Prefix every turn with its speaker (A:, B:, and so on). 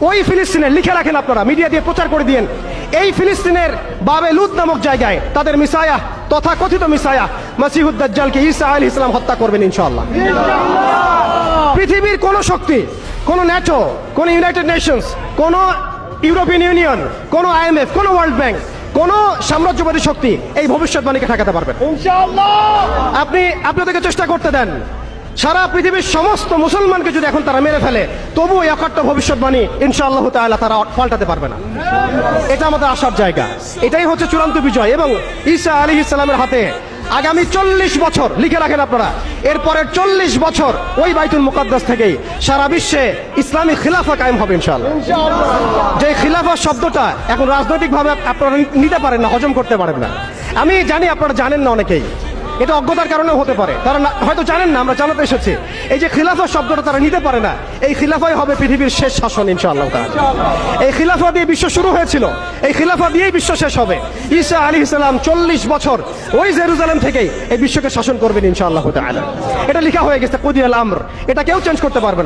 A: ওই ফিলিস্তিনে লিখে রাখেন আপনারা, মিডিয়া দিয়ে প্রচার করে দিয়েন, এই ফিলিস্তিনের বাবে লুদ নামক জায়গায় তাদের মিসায়া, তথা কথিত মিসায়া মাসিহুদ দাজ্জালকে ঈসা আলাইহিস সালাম হত্যা করবেন ইনশাআল্লাহ। পৃথিবীর কোন শক্তি, কোন ন্যাটো, কোন ইউনাইটেড নেশনস, কোন ইউরোপিয়ান ইউনিয়ন, কোন IMF, কোন ওয়ার্ল্ড ব্যাংক, কোন সাম্রাজ্যবাদী শক্তি এই ভবিষ্যৎবাণীকে ঠেকাতে পারবে না ইনশাআল্লাহ। আপনি আপনাদেরকে চেষ্টা করতে দেন, সারা পৃথিবীর সমস্ত মুসলমানকে যদি এখন তারা মেরে ফেলে, তবুও এই অকাট্য ভবিষ্যৎবাণী ইনশাআল্লাহ তাআলা তারা পাল্টাতে পারবে না। এটা আমাদের আশার জায়গা, এটাই হচ্ছে চূড়ান্ত বিজয়। এবং ঈসা আলাইহিস সালামের হাতে আগামী 40 বছর লিখে রাখেন আপনারা, এরপরের 40 বছর ওই বাইতুল মুকাদ্দাস থেকেই সারা বিশ্বে ইসলামী খিলাফা কায়েম হবে ইনশাআল্লাহ। যে খিলাফা শব্দটা এখন রাজনৈতিকভাবে আপনারা নিতে পারেন না, হজম করতে পারেন না। আমি জানি আপনারা জানেন না, অনেকেই এটা অজ্ঞতার কারণেও হতে পারে, তারা হয়তো জানেন না, আমরা জানাতে এসেছি। এই যে খিলাফা শব্দটা তারা নিতে পারে না, এই খিলাফাই হবে পৃথিবীর শেষ শাসন ইনশাআল্লাহ তাআলা। এই খিলাফা দিয়ে বিশ্ব শুরু হয়েছিল, এই খিলাফা দিয়েই বিশ্ব শেষ হবে। ঈসা আলাইহিস সালাম 40 বছর ওই জেরুজালেম থেকেই এই বিশ্বকে শাসন করবেন ইনশাআল্লাহ তাআলা। এটা লেখা হয়ে গেছে কুদিয়াল আমর, এটা কেউ চেঞ্জ করতে পারবে না।